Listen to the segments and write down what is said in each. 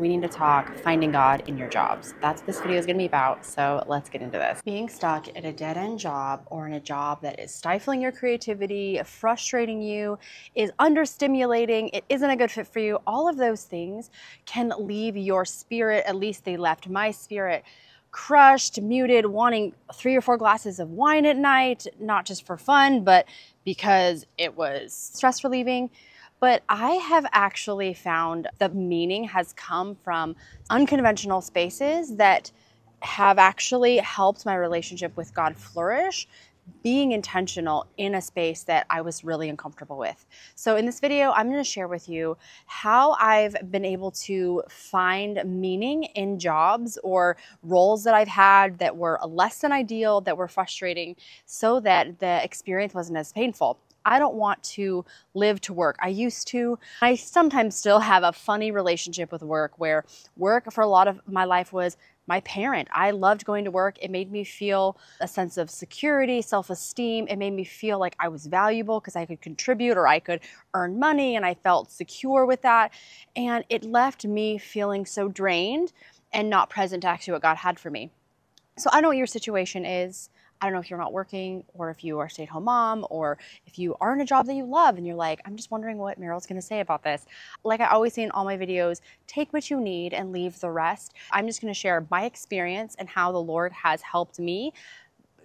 we need to talk finding God in your jobs. That's what this video is going to be about, so let's get into this. Being stuck at a dead-end job or in a job that is stifling your creativity, frustrating you, is understimulating, it isn't a good fit for you, all of those things can leave your spirit, at least they left my spirit, crushed, muted, wanting 3 or 4 glasses of wine at night, not just for fun, but because it was stress relieving. But I have actually found the meaning has come from unconventional spaces that have actually helped my relationship with God flourish, being intentional in a space that I was really uncomfortable with. So in this video, I'm going to share with you how I've been able to find meaning in jobs or roles that I've had that were less than ideal, that were frustrating, so that the experience wasn't as painful. I don't want to live to work. I used to. I sometimes still have a funny relationship with work, where work for a lot of my life was my parent. I loved going to work. It made me feel a sense of security, self-esteem. It made me feel like I was valuable because I could contribute or I could earn money, and I felt secure with that. And it left me feeling so drained and not present to actually what God had for me. So I don't know what your situation is. I don't know if you're not working, or if you are a stay-at-home mom, or if you are in a job that you love and you're like, I'm just wondering what Meryl's going to say about this. Like I always say in all my videos, take what you need and leave the rest. I'm just going to share my experience and how the Lord has helped me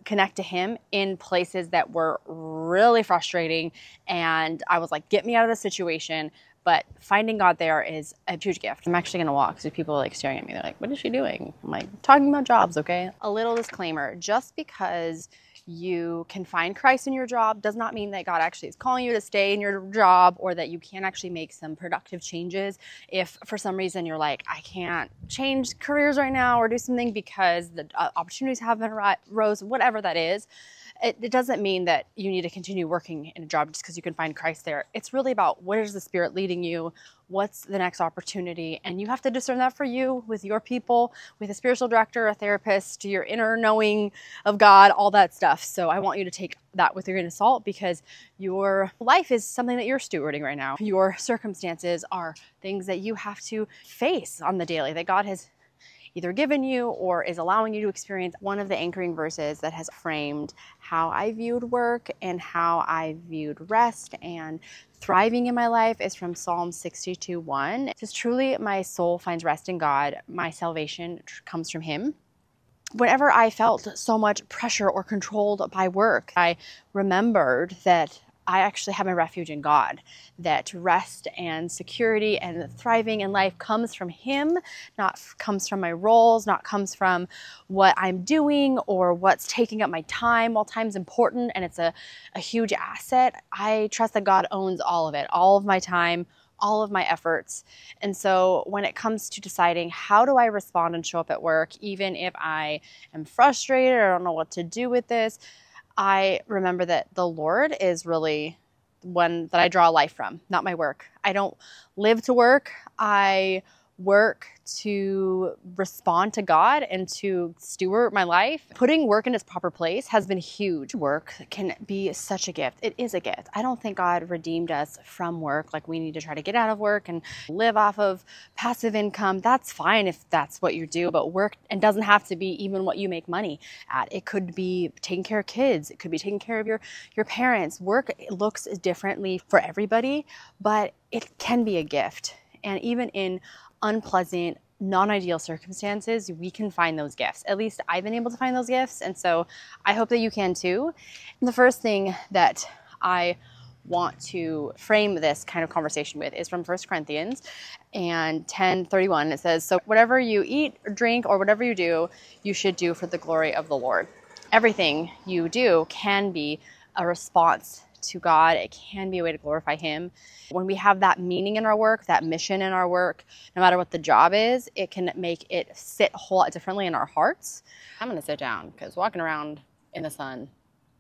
connect to Him in places that were really frustrating. And I was like, get me out of this situation. But finding God there is a huge gift. I'm actually gonna walk, so people are like staring at me. They're like, what is she doing? I'm like, talking about jobs, okay? A little disclaimer, just because you can find Christ in your job does not mean that God actually is calling you to stay in your job, or that you can't actually make some productive changes. If for some reason you're like, I can't change careers right now or do something because the opportunities haven't rose, whatever that is, it doesn't mean that you need to continue working in a job just because you can find Christ there. It's really about, where is the Spirit leading you? What's the next opportunity? And you have to discern that for you, with your people, with a spiritual director, a therapist, your inner knowing of God, all that stuff. So I want you to take that with a grain of salt, because your life is something that you're stewarding right now. Your circumstances are things that you have to face on the daily, that God has either given you or is allowing you to experience. One of the anchoring verses that has framed how I viewed work and how I viewed rest and thriving in my life is from Psalm 62:1. It says, truly my soul finds rest in God. My salvation comes from Him. Whenever I felt so much pressure or controlled by work, I remembered that I actually have my refuge in God, that rest and security and thriving in life comes from Him, not comes from my roles, not comes from what I'm doing or what's taking up my time. While time's important and it's a huge asset, I trust that God owns all of it, all of my time, all of my efforts. And so when it comes to deciding how do I respond and show up at work, even if I am frustrated or I don't know what to do with this, I remember that the Lord is really one that I draw life from, not my work. I don't live to work. I work to respond to God and to steward my life. Putting work in its proper place has been huge. Work can be such a gift. It is a gift. I don't think God redeemed us from work. Like we need to try to get out of work and live off of passive income. That's fine if that's what you do, but work, and doesn't have to be even what you make money at. It could be taking care of kids. It could be taking care of your parents. Work looks differently for everybody, but it can be a gift. And even in unpleasant, non-ideal circumstances, we can find those gifts. At least I've been able to find those gifts, and so I hope that you can too. And the first thing that I want to frame this kind of conversation with is from 1 Corinthians and 10:31. It says, so whatever you eat or drink or whatever you do, you should do for the glory of the Lord. Everything you do can be a response to God. It can be a way to glorify Him. When we have that meaning in our work, that mission in our work, no matter what the job is, it can make it sit a whole lot differently in our hearts. I'm going to sit down because walking around in the sun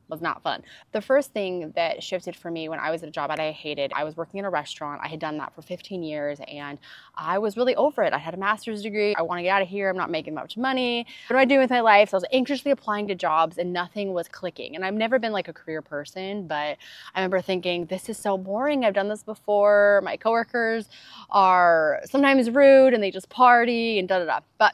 was not fun. The first thing that shifted for me when I was at a job that I hated, I was working in a restaurant. I had done that for 15 years and I was really over it. I had a master's degree. I want to get out of here. I'm not making much money. What do I do with my life? So I was anxiously applying to jobs and nothing was clicking. And I've never been like a career person, but I remember thinking, this is so boring. I've done this before. My coworkers are sometimes rude and they just party and da-da-da. But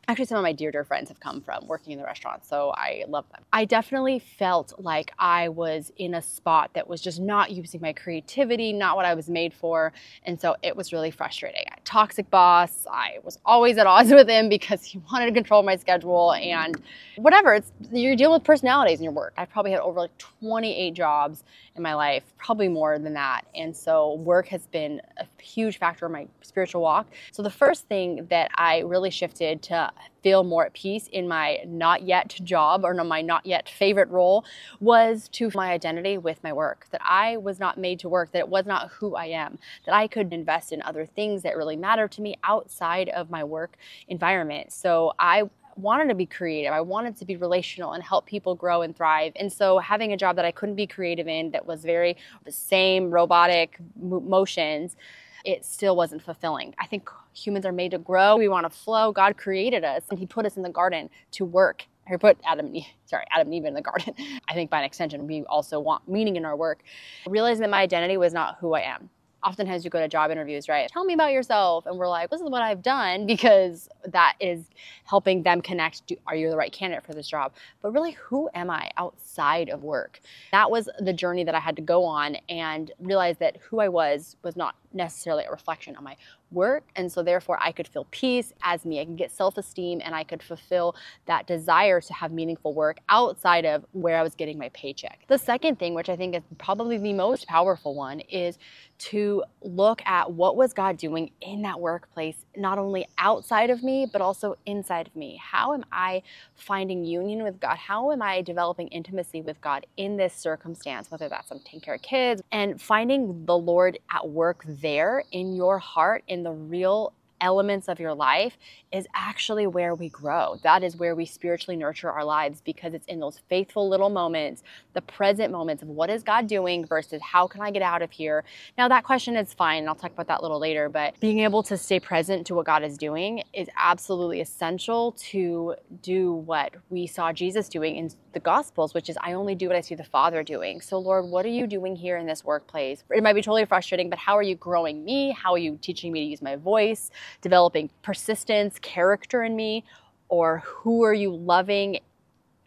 actually, some of my dear friends have come from working in the restaurant, so I love them. I definitely felt like I was in a spot that was just not using my creativity, not what I was made for, and so it was really frustrating. I had a toxic boss. I was always at odds with him because he wanted to control my schedule and whatever. You're dealing with personalities in your work. I've probably had over like 28 jobs in my life, probably more than that, and so work has been a huge factor in my spiritual walk. So the first thing that I really shifted to feel more at peace in my not yet job or my not yet favorite role was to my identity with my work, that I was not made to work, that it was not who I am, that I could invest in other things that really matter to me outside of my work environment. So I wanted to be creative. I wanted to be relational and help people grow and thrive. And so having a job that I couldn't be creative in, that was very the same robotic motions, it still wasn't fulfilling. I think humans are made to grow. We want to flow. God created us and he put us in the garden to work. He put Adam and Eve in the garden. I think by an extension, we also want meaning in our work. Realizing that my identity was not who I am. Oftentimes you go to job interviews, right? Tell me about yourself. And we're like, this is what I've done, because that is helping them connect. Are you the right candidate for this job? But really, who am I outside of work? That was the journey that I had to go on and realize that who I was not necessarily a reflection on my work. And so therefore I could feel peace as me. I can get self-esteem and I could fulfill that desire to have meaningful work outside of where I was getting my paycheck. The second thing, which I think is probably the most powerful one, is to look at what was God doing in that workplace, not only outside of me, but also inside of me. How am I finding union with God? How am I developing intimacy with God in this circumstance, whether that's I'm taking care of kids, and finding the Lord at work there in your heart, in the real elements of your life, is actually where we grow. That is where we spiritually nurture our lives, because it's in those faithful little moments, the present moments of what is God doing versus how can I get out of here. Now that question is fine, and I'll talk about that a little later, but being able to stay present to what God is doing is absolutely essential to do what we saw Jesus doing in the Gospels, which is I only do what I see the Father doing. So Lord, what are you doing here in this workplace? It might be totally frustrating, but how are you growing me? How are you teaching me to use my voice, developing persistence, character in me? Or who are you loving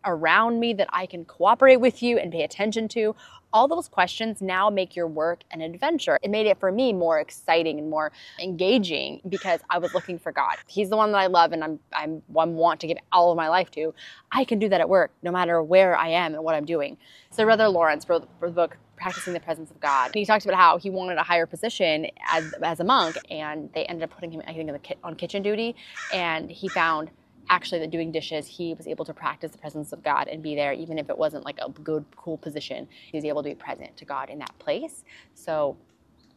around me that I can cooperate with you and pay attention to? All those questions now make your work an adventure. It made it for me more exciting and more engaging because I was looking for God. He's the one that I love and I want to give all of my life to. I can do that at work no matter where I am and what I'm doing. So Brother Lawrence wrote the book Practicing the Presence of God. And he talks about how he wanted a higher position as a monk, and they ended up putting him, I think, on kitchen duty, and he found actually that doing dishes, he was able to practice the presence of God and be there, even if it wasn't like a good, cool position. He was able to be present to God in that place. So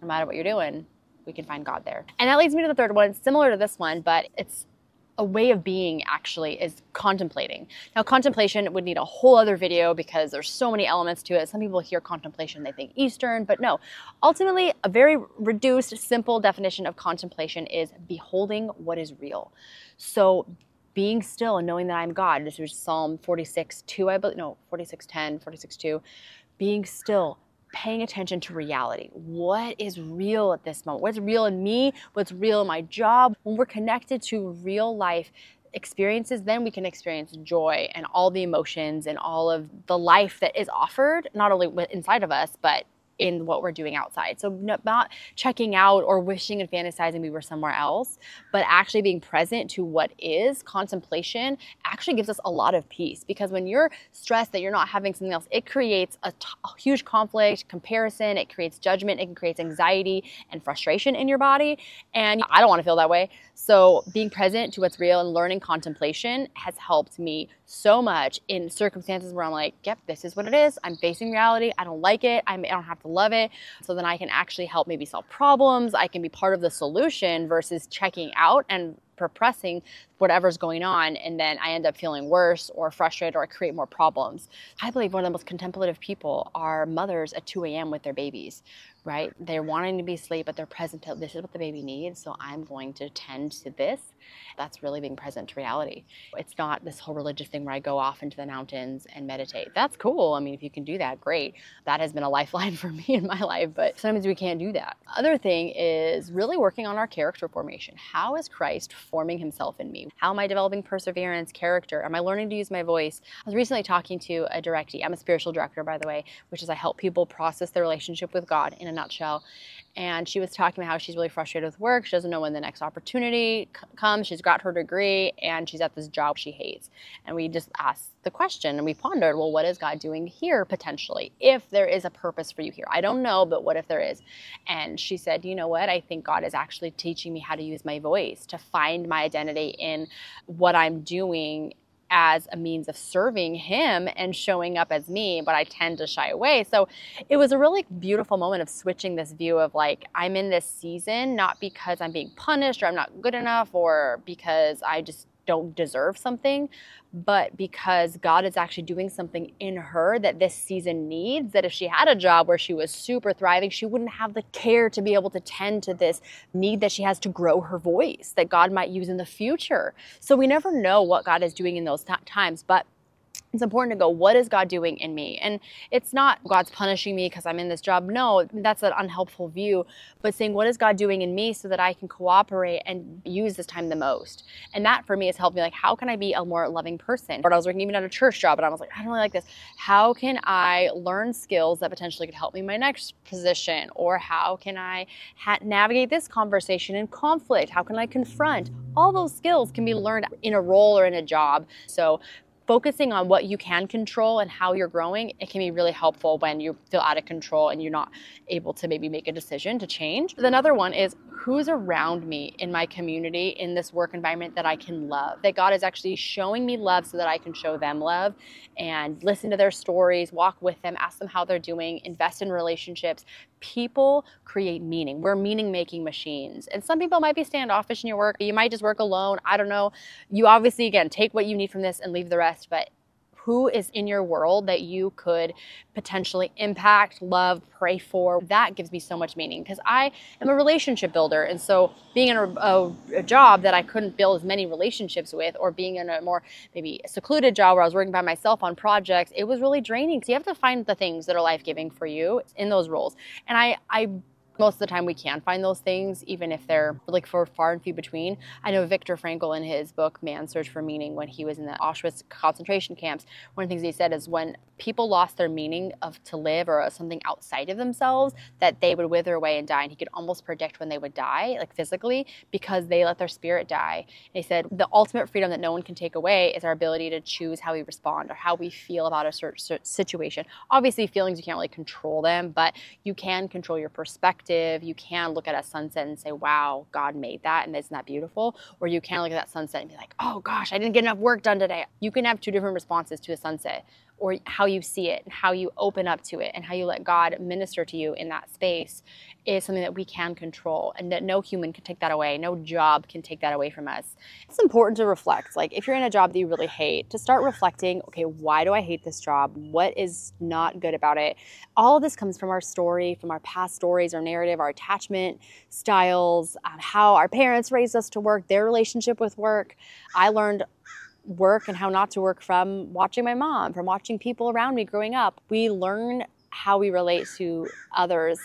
no matter what you're doing, we can find God there. And that leads me to the third one, similar to this one, but it's a way of being, actually, is contemplating. Now, contemplation would need a whole other video because there's so many elements to it. Some people hear contemplation, they think Eastern, but no. Ultimately, a very reduced, simple definition of contemplation is beholding what is real. So being still and knowing that I'm God. This was Psalm 46:2, I believe. No, 46:10, 46:2. Being still, paying attention to reality. What is real at this moment? What's real in me? What's real in my job? When we're connected to real life experiences, then we can experience joy and all the emotions and all of the life that is offered, not only inside of us, but in what we're doing outside. So not checking out or wishing and fantasizing we were somewhere else, but actually being present to what is. Contemplation actually gives us a lot of peace, because when you're stressed that you're not having something else, it creates a huge conflict, comparison, it creates judgment, it creates anxiety and frustration in your body. And I don't want to feel that way. So being present to what's real and learning contemplation has helped me so much in circumstances where I'm like, yep, this is what it is. I'm facing reality. I don't like it. I don't have to love it. So then I can actually help maybe solve problems. I can be part of the solution versus checking out and repressing whatever's going on, and then I end up feeling worse or frustrated, or I create more problems. I believe one of the most contemplative people are mothers at 2 a.m. with their babies, right? They're wanting to be asleep, but they're present to, this is what the baby needs, so I'm going to tend to this. That's really being present to reality. It's not this whole religious thing where I go off into the mountains and meditate. That's cool. I mean, if you can do that, great. That has been a lifeline for me in my life, but sometimes we can't do that. Other thing is really working on our character formation. How is Christ forming himself in me? How am I developing perseverance, character? Am I learning to use my voice? I was recently talking to a directee. I'm a spiritual director, by the way, which is I help people process their relationship with God in a nutshell. And she was talking about how she's really frustrated with work. She doesn't know when the next opportunity comes. She's got her degree and she's at this job she hates. And we just asked the question and we pondered, well, what is God doing here potentially? If there is a purpose for you here. I don't know, but what if there is? And she said, you know what? I think God is actually teaching me how to use my voice, to find my identity in what I'm doing as a means of serving him and showing up as me, but I tend to shy away. So it was a really beautiful moment of switching this view of like, I'm in this season, not because I'm being punished or I'm not good enough or because I just don't deserve something, but because God is actually doing something in her that this season needs, that if she had a job where she was super thriving, she wouldn't have the care to be able to tend to this need that she has to grow her voice that God might use in the future. So we never know what God is doing in those times, but it's important to go, what is God doing in me? And it's not God's punishing me because I'm in this job. No, that's an unhelpful view, but saying, what is God doing in me so that I can cooperate and use this time the most? And that for me has helped me, like, how can I be a more loving person? Or I was working even at a church job and I was like, I don't really like this. How can I learn skills that potentially could help me in my next position? Or how can I navigate this conversation in conflict? How can I confront? All those skills can be learned in a role or in a job. So focusing on what you can control and how you're growing, it can be really helpful when you feel out of control and you're not able to maybe make a decision to change. Another one is who's around me in my community, in this work environment that I can love, that God is actually showing me love so that I can show them love and listen to their stories, walk with them, ask them how they're doing, invest in relationships. People create meaning. We're meaning-making machines. And some people might be standoffish in your work. You might just work alone. I don't know. You obviously, again, take what you need from this and leave the rest. But who is in your world that you could potentially impact, love, pray for? That gives me so much meaning because I am a relationship builder. And so being in a job that I couldn't build as many relationships with, or being in a more maybe secluded job where I was working by myself on projects, it was really draining. So you have to find the things that are life-giving for you in those roles. And I most of the time we can find those things, even if they're like far and few between. I know Viktor Frankl in his book, Man's Search for Meaning, when he was in the Auschwitz concentration camps, one of the things he said is when people lost their meaning of to live or something outside of themselves, that they would wither away and die. And he could almost predict when they would die, like physically, because they let their spirit die. And he said the ultimate freedom that no one can take away is our ability to choose how we respond or how we feel about a certain situation. Obviously, feelings, you can't really control them, but you can control your perspective. You can look at a sunset and say, wow, God made that, and isn't that beautiful? Or you can look at that sunset and be like, oh gosh, I didn't get enough work done today. You can have two different responses to a sunset, or how you see it and how you open up to it and how you let God minister to you in that space is something that we can control, and that no human can take that away. No job can take that away from us. It's important to reflect. Like if you're in a job that you really hate, to start reflecting, okay, why do I hate this job? What is not good about it? All of this comes from our story, from our past stories, our narrative, our attachment styles, how our parents raised us to work, their relationship with work. I learned work and how not to work from watching my mom, from watching people around me growing up. We learn how we relate to others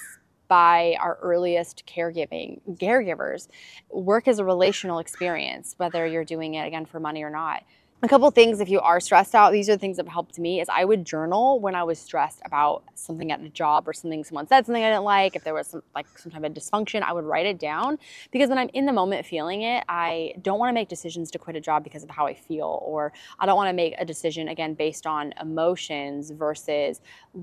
by our earliest caregivers. Work is a relational experience, whether you're doing it, again, for money or not. A couple things, if you are stressed out, these are the things that have helped me, is I would journal when I was stressed about something at a job or something, someone said something I didn't like. If there was some type of dysfunction, I would write it down, because when I'm in the moment feeling it, I don't want to make decisions to quit a job because of how I feel, or I don't want to make a decision, again, based on emotions versus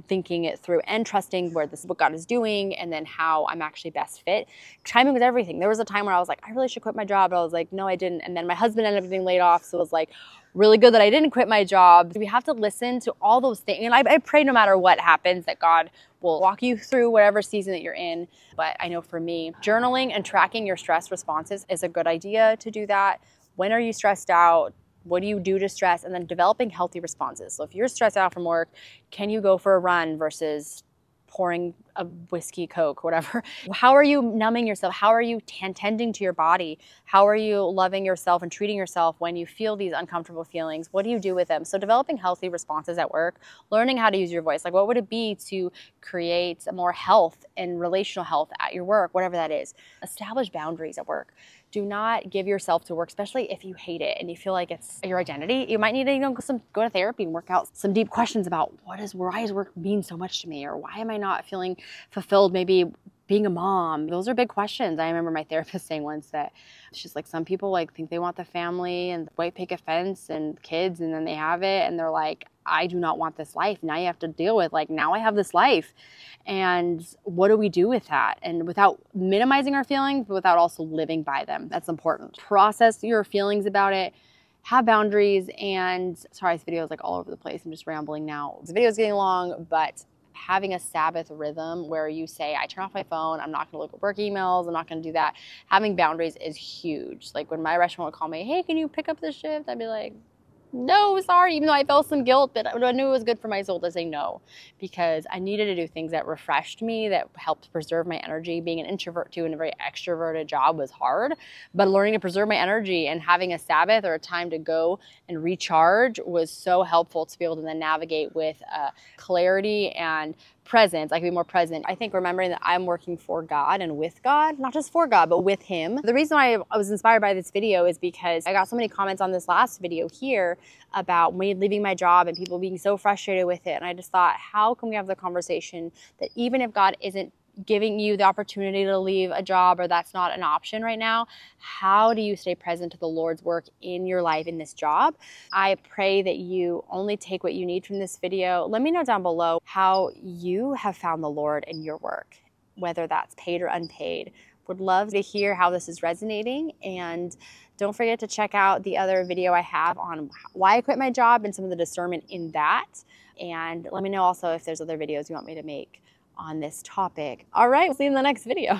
thinking it through and trusting where this is what God is doing and then how I'm actually best fit. Timing was everything. There was a time where I was like, I really should quit my job, but I was like, no, I didn't. And then my husband ended up getting laid off, so it was like, really good that I didn't quit my job. We have to listen to all those things. And I pray no matter what happens that God will walk you through whatever season that you're in. But I know for me, journaling and tracking your stress responses is a good idea to do that. When are you stressed out? What do you do to stress? And then developing healthy responses. So if you're stressed out from work, can you go for a run versus pouring a whiskey, Coke, whatever? How are you numbing yourself? How are you tending to your body? How are you loving yourself and treating yourself when you feel these uncomfortable feelings? What do you do with them? So developing healthy responses at work, learning how to use your voice. Like, what would it be to create more health and relational health at your work, whatever that is? Establish boundaries at work. Do not give yourself to work, especially if you hate it and you feel like it's your identity. You might need to go to therapy and work out some deep questions about why does work mean so much to me, or why am I not feeling fulfilled maybe being a mom? Those are big questions. I remember my therapist saying once that she's like, some people like think they want the family and the white picket fence and kids, and then they have it and they're like, I do not want this life. Now you have to deal with, like, now I have this life. And what do we do with that? And without minimizing our feelings, but without also living by them. That's important. Process your feelings about it. Have boundaries. And sorry, this video is like all over the place. I'm just rambling now. This video is getting long, but having a Sabbath rhythm where you say, I turn off my phone, I'm not gonna look at work emails, I'm not gonna do that. Having boundaries is huge. Like when my restaurant would call me, hey, can you pick up this shift? I'd be like, no, sorry, even though I felt some guilt, but I knew it was good for my soul to say no, because I needed to do things that refreshed me, that helped preserve my energy. Being an introvert too in a very extroverted job was hard, but learning to preserve my energy and having a Sabbath or a time to go and recharge was so helpful to be able to then navigate with clarity and presence. I can be more present. I think remembering that I'm working for God and with God, not just for God, but with Him. The reason why I was inspired by this video is because I got so many comments on this last video here about me leaving my job and people being so frustrated with it. And I just thought, how can we have the conversation that even if God isn't giving you the opportunity to leave a job, or that's not an option right now, how do you stay present to the Lord's work in your life in this job? I pray that you only take what you need from this video. Let me know down below how you have found the Lord in your work, whether that's paid or unpaid. Would love to hear how this is resonating. And don't forget to check out the other video I have on why I quit my job and some of the discernment in that. And let me know also if there's other videos you want me to make on this topic. All right, we'll see you in the next video.